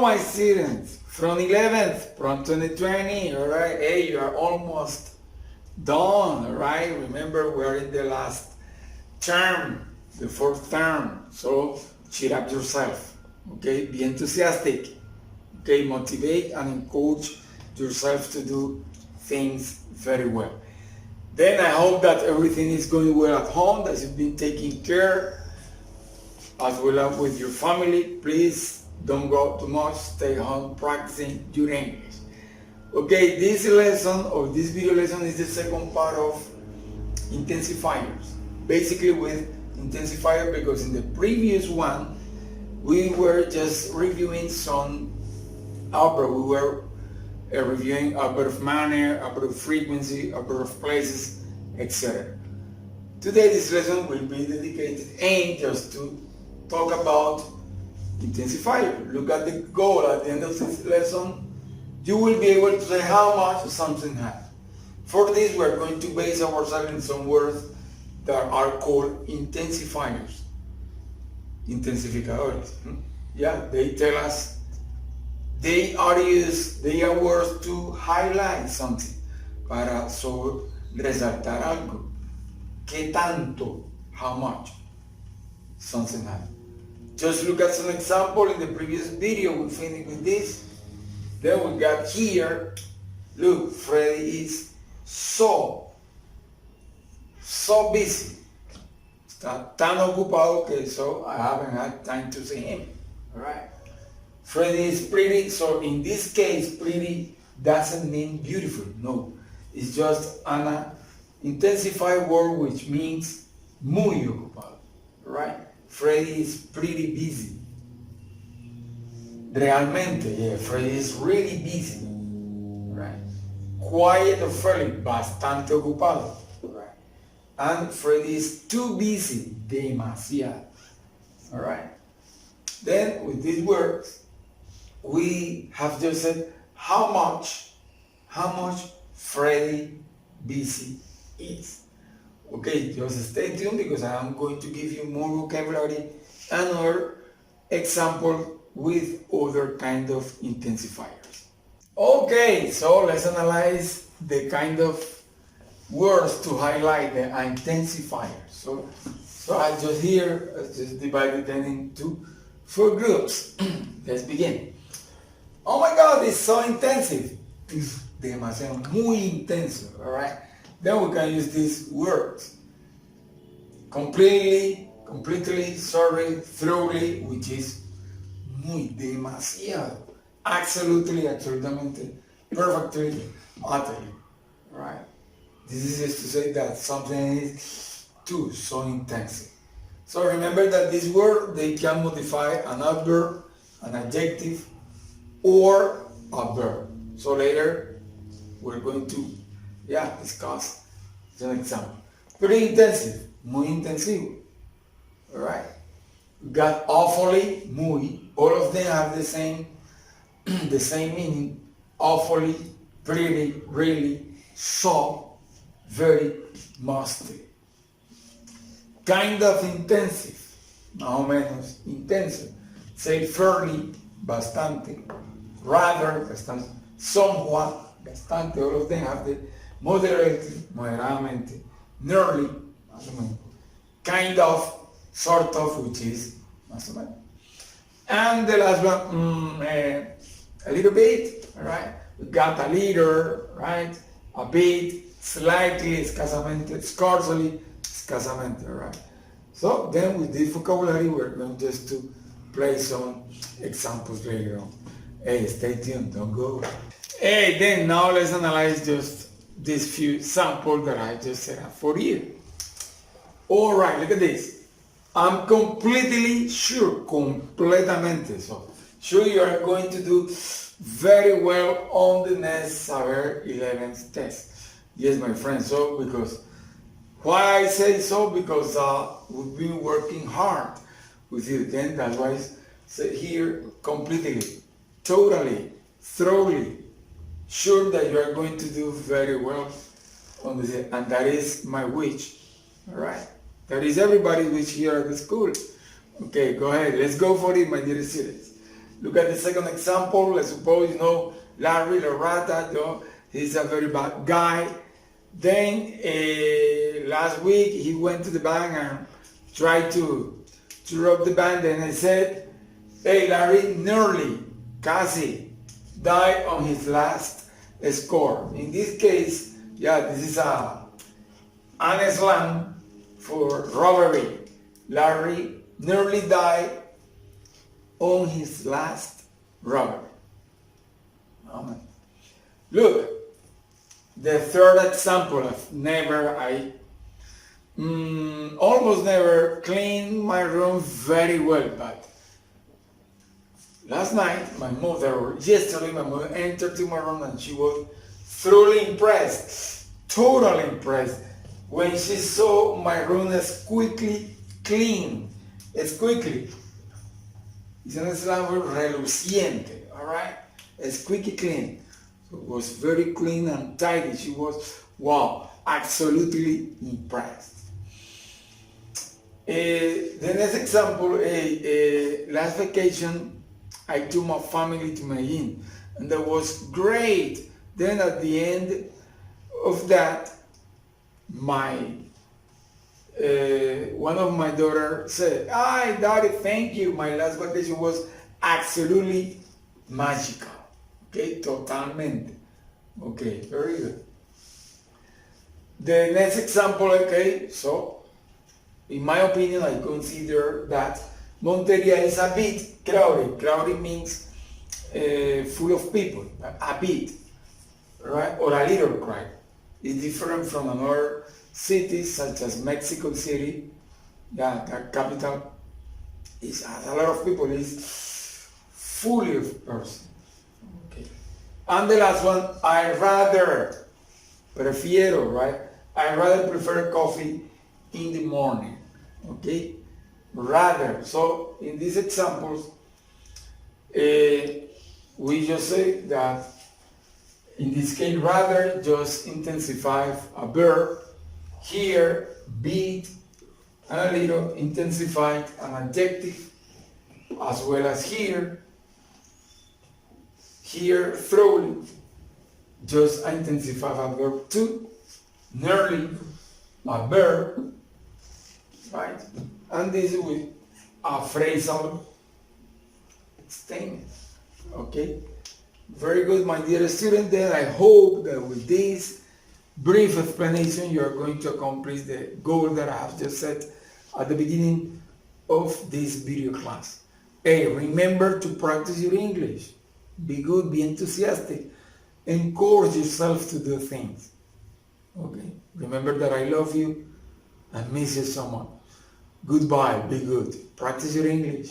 my students, from 11th, from 2020, all right? Hey, you are almost done, all right? Remember, we're in the last term, the fourth term, so cheer up yourself, okay? Be enthusiastic, okay? Motivate and encourage yourself to do things very well. Then I hope that everything is going well at home, that you've been taking care as well as with your family. Please don't go out too much, stay home practicing your English. Okay, this lesson or this video lesson is the second part of intensifiers. Basically with intensifier, because in the previous one we were just reviewing some adverb. We were reviewing adverb of manner, adverb of frequency, adverb of places, etc. Today this lesson will be dedicated and just to talk about intensifier. Look at the goal at the end of this lesson. You will be able to say how much something has. For this, we are going to base ourselves in some words that are called intensifiers. Intensificadores. Yeah, they tell us they are words to highlight something, para resaltar algo. ¿Qué tanto? How much something has. Just look at some example in the previous video. We finished with this. Then we got here, look, Freddy is so busy. Está tan ocupado que so I haven't had time to see him. Alright? Freddy is pretty, so in this case, pretty doesn't mean beautiful. No. It's just an intensified word which means muy ocupado. Right? Freddy is pretty busy. Realmente, yeah, Freddy is really busy. Right? Quiet or Freddy, bastante ocupado. Right? And Freddy is too busy, demasiado. Alright? Then with these words, we have just said how much Freddy busy is. Okay, just stay tuned because I am going to give you more vocabulary and other example with other kind of intensifiers. Okay, so let's analyze the kind of words to highlight the intensifiers. So I just divided them into 4 groups. Let's begin. Oh my God, it's so intensive. It's demasiado, muy intenso, alright? Then we can use these words. Completely, sorry, thoroughly, which is muy, demasiado, absolutely, absolutamente, perfectly, utterly, right? This is just to say that something is too, so intensive. So remember that this word, they can modify an adverb, an adjective, or a verb. So later, we're going to, discuss an example. Pretty intensive, muy intensivo, alright? We got awfully, muy, all of them have the same meaning. Awfully, pretty, really, so, very, mostly. Kind of intensive, más o menos intenso. Say fairly, bastante. Rather, bastante. Somewhat, bastante. All of them have the moderately, moderadamente. Nearly, más o menos. Kind of, sort of, which is más o menos. And the last one, a little bit, right? We got a little, right? A bit, slightly, escasamente, scarcely, escasamente, right? So then with this vocabulary, we're going just to play some examples later on. Hey, stay tuned, don't go. Hey, then now let's analyze just these few samples that I just set up for you. All right, look at this. I'm completely sure, completamente so, sure you are going to do very well on the next Saber 11th test. Yes, my friend, so because, why I say so? Because we've been working hard with you, then that's why I say here completely, totally, thoroughly, sure that you are going to do very well on this, and that is my wish, all right? That is everybody's wish here at the school. Okay, go ahead. Let's go for it, my dear students. Look at the second example. Let's suppose, Larry the Rata, he's a very bad guy. Then last week he went to the bank and tried to rob the bank, and I said, hey, Larry nearly, casi, died on his last score. In this case, this is an slang for robbery. Larry nearly died on his last robbery. Amen. Look, the third example of almost never clean my room very well, but yesterday my mother entered to my room and she was thoroughly impressed, totally impressed, when she saw my room squeaky clean, squeaky. It's an slang word, reluciente, alright? Squeaky clean. So it was very clean and tidy. She was, wow, absolutely impressed. The next example, last vacation, I took my family to Medellin, and that was great. Then at the end of that, one of my daughters said, "Hi, Daddy, thank you. My last vacation was absolutely magical." Okay, totalmente. Okay, very good. The next example, okay, so in my opinion, I consider that Monteria is a bit crowded. Crowded means full of people, a bit, right? Or a little crowded. It's different from another cities such as Mexico City, the capital, has a lot of people, is full of persons. Okay. And the last one, prefiero, right? I rather prefer coffee in the morning, okay? Rather, so in these examples, we just say that in this case, rather just intensify a verb. Here, beat, and a little, intensified an adjective, as well as here, thoroughly, just intensify a verb too, nearly, a verb, right? And this with a phrasal statement, okay? Very good, my dear student. Then I hope that with this brief explanation you are going to accomplish the goal that I have just set at the beginning of this video class. Hey, remember to practice your English. Be good, be enthusiastic. Encourage yourself to do things. Okay? Remember that I love you and miss you so much. Goodbye, be good. Practice your English.